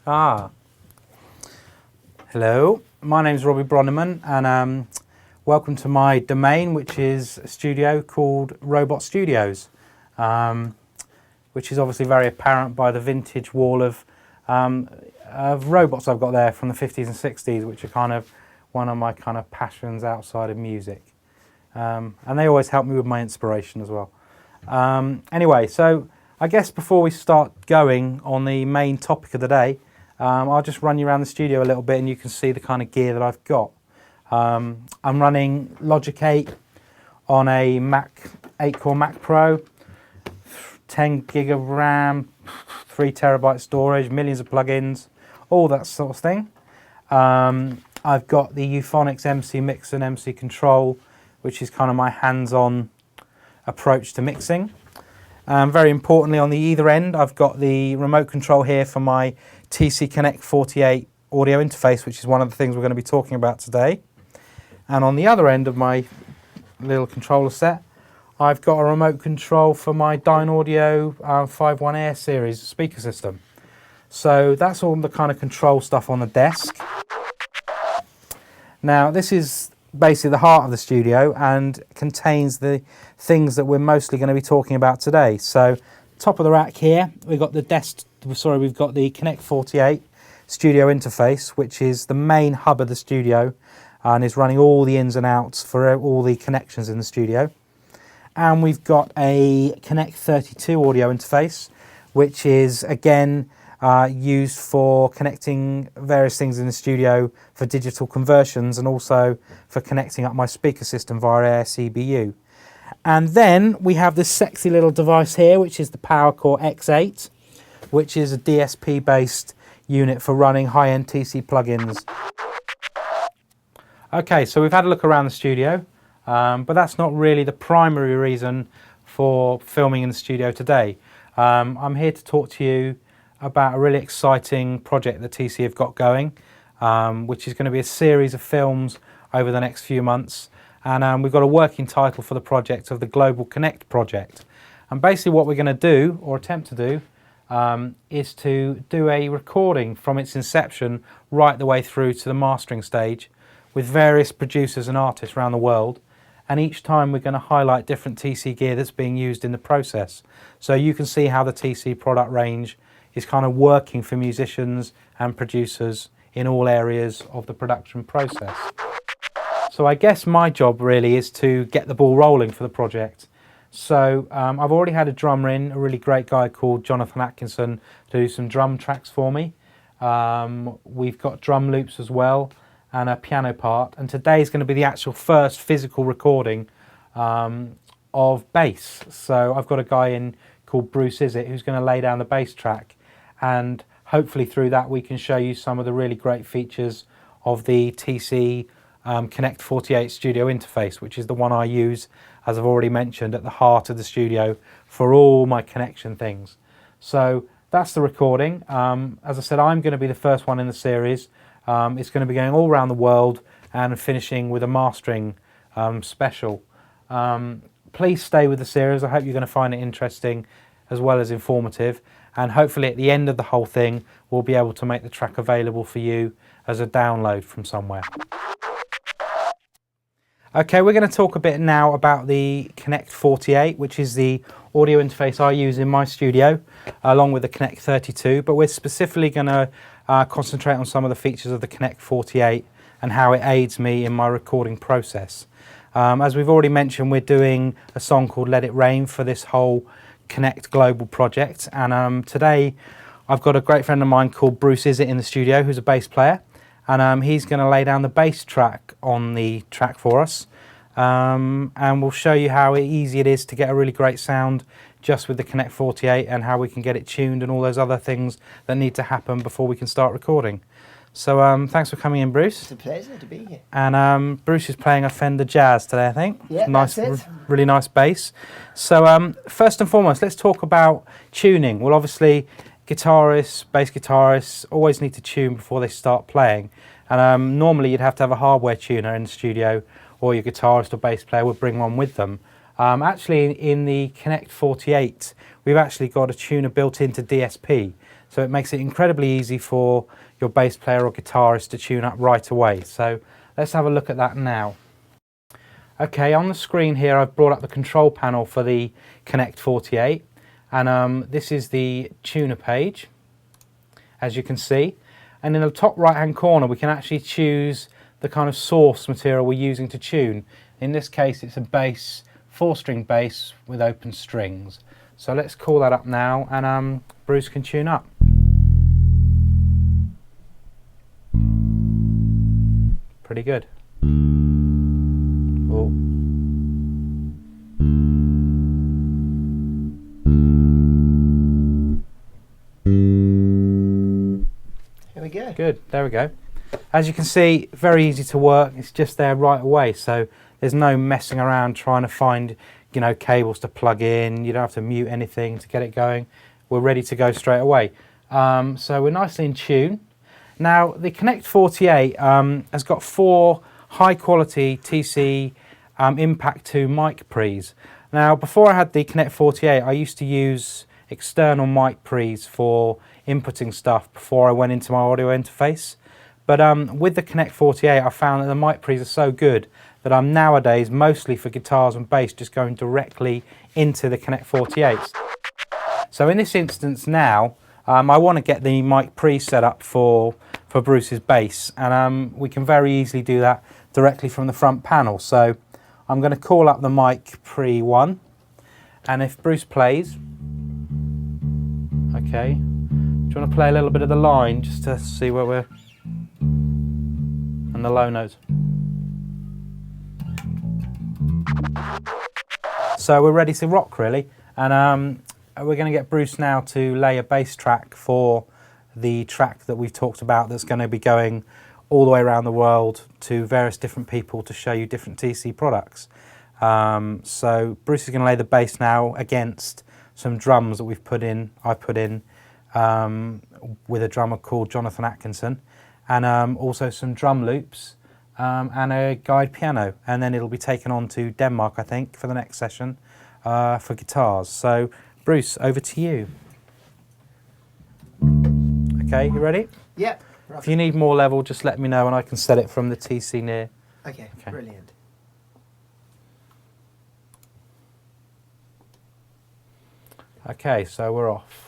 Ah, hello, my name's Robbie Bronnimann and welcome to my domain, which is a studio called Robot Studios, which is obviously very apparent by the vintage wall of robots I've got there from the 50s and 60s, which are kind of one of my kind of passions outside of music. And they always help me with my inspiration as well. Anyway, so I guess before we start going on the main topic of the day, I'll just run you around the studio a little bit and you can see the kind of gear that I've got. I'm running Logic 8 on a Mac, 8-core Mac Pro, 10 gig of RAM, 3 terabyte storage, millions of plugins, all that sort of thing. I've got the Euphonics MC Mix and MC Control, which is kind of my hands-on approach to mixing. Very importantly, on the either end, I've got the remote control here for my TC Konnekt 48 audio interface, which is one of the things we're going to be talking about today. And on the other end of my little controller set, I've got a remote control for my Dynaudio 5.1 Air series speaker system. So that's all the kind of control stuff on the desk. Now this is basically the heart of the studio and contains the things that we're mostly going to be talking about today. So top of the rack here, we've got the Konnekt 48 studio interface, which is the main hub of the studio and is running all the ins and outs for all the connections in the studio. And we've got a Konnekt 32 audio interface, which is again used for connecting various things in the studio for digital conversions and also for connecting up my speaker system via AirCBU. And then we have this sexy little device here, which is the PowerCore X8, which is a DSP based unit for running high-end TC plugins. Okay, so we've had a look around the studio, but that's not really the primary reason for filming in the studio today. I'm here to talk to you about a really exciting project that TC have got going, which is going to be a series of films over the next few months. And we've got a working title for the project of the Global Konnekt project. And basically what we're going to do, or attempt to do, is to do a recording from its inception right the way through to the mastering stage with various producers and artists around the world. And each time we're going to highlight different TC gear that's being used in the process. So you can see how the TC product range is kind of working for musicians and producers in all areas of the production process. So I guess my job really is to get the ball rolling for the project. So I've already had a drummer in, a really great guy called Jonathan Atkinson, to do some drum tracks for me. We've got drum loops as well and a piano part. And today is going to be the actual first physical recording of bass. So I've got a guy in called Bruce Izzet who's going to lay down the bass track. And hopefully through that we can show you some of the really great features of the TC Konnekt 48 studio interface, which is the one I use, as I've already mentioned, at the heart of the studio for all my connection things. So that's the recording. As I said, I'm going to be the first one in the series. It's going to be going all around the world and finishing with a mastering special. Please stay with the series. I hope you're going to find it interesting as well as informative. And hopefully at the end of the whole thing, we'll be able to make the track available for you as a download from somewhere. Okay, we're going to talk a bit now about the Konnekt 48, which is the audio interface I use in my studio, along with the Konnekt 32, but we're specifically going to concentrate on some of the features of the Konnekt 48 and how it aids me in my recording process. As we've already mentioned, we're doing a song called Let It Rain for this whole Konnekt Global project, and today I've got a great friend of mine called Bruce Izzet in the studio, who's a bass player, and he's going to lay down the bass track on the track for us, and we'll show you how easy it is to get a really great sound just with the Konnekt 48 and how we can get it tuned and all those other things that need to happen before we can start recording. So thanks for coming in, Bruce. It's a pleasure to be here. And Bruce is playing a Fender Jazz today, I think. Yeah, nice, that's it. Really nice bass. So first and foremost, let's talk about tuning. Well, obviously, guitarists, bass guitarists always need to tune before they start playing. And normally you'd have to have a hardware tuner in the studio, or your guitarist or bass player would bring one with them. Actually, in the Konnekt 48, we've actually got a tuner built into DSP, so it makes it incredibly easy for your bass player or guitarist to tune up right away. So let's have a look at that now. Okay, on the screen here I've brought up the control panel for the Konnekt 48, and this is the tuner page, as you can see. And in the top right hand corner we can actually choose the kind of source material we're using to tune. In this case it's a bass, 4-string bass with open strings. So let's call that up now, and Bruce can tune up. Pretty good. Oh. Here we go. Good, there we go. As you can see, very easy to work. It's just there right away, so there's no messing around trying to find, you know, cables to plug in. You don't have to mute anything to get it going. We're ready to go straight away. So we're nicely in tune. Now the Konnekt 48 has got 4 high quality TC Impact 2 mic pre's. Now before I had the Konnekt 48 I used to use external mic pre's for inputting stuff before I went into my audio interface. But with the Konnekt 48 I found that the mic pre's are so good that I'm nowadays, mostly for guitars and bass, just going directly into the Konnekt 48s. So in this instance now, I want to get the mic pre set up for Bruce's bass, and we can very easily do that directly from the front panel. So I'm going to call up the mic pre 1, and if Bruce plays, okay, do you want to play a little bit of the line just to see where we're, and the low notes. So we're ready to rock really, and we're going to get Bruce now to lay a bass track for the track that we've talked about that's going to be going all the way around the world to various different people to show you different TC products. So Bruce is going to lay the bass now against some drums that I put in with a drummer called Jonathan Atkinson, and also some drum loops and a guide piano, and then it'll be taken on to Denmark, I think, for the next session for guitars. So Bruce, over to you. Okay, you ready? Yep. If you need more level, just let me know and I can set it from the TC near. Okay. Brilliant. Okay, so we're off.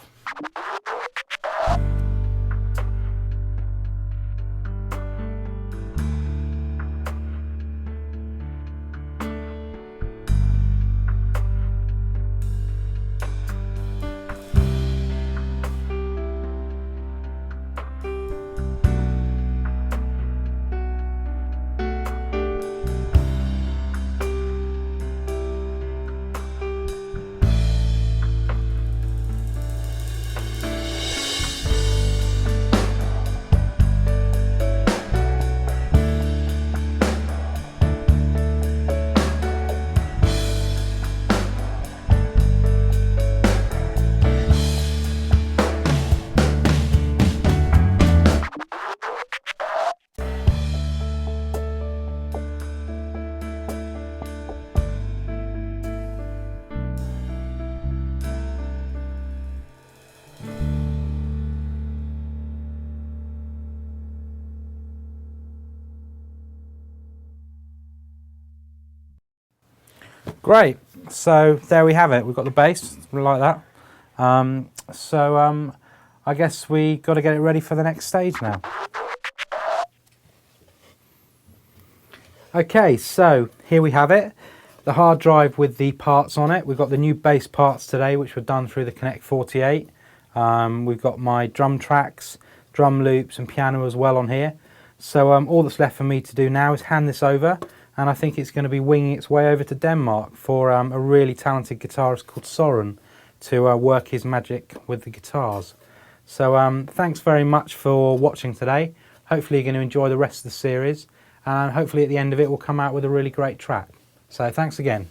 Great, so there we have it. We've got the bass, we like that. I guess we got to get it ready for the next stage now. Okay, so here we have it. The hard drive with the parts on it. We've got the new bass parts today, which were done through the Konnekt 48. We've got my drum tracks, drum loops and piano as well on here. So all that's left for me to do now is hand this over, and I think it's going to be winging its way over to Denmark for a really talented guitarist called Soren to work his magic with the guitars. So thanks very much for watching today. Hopefully you're going to enjoy the rest of the series, and hopefully at the end of it we'll come out with a really great track. So thanks again.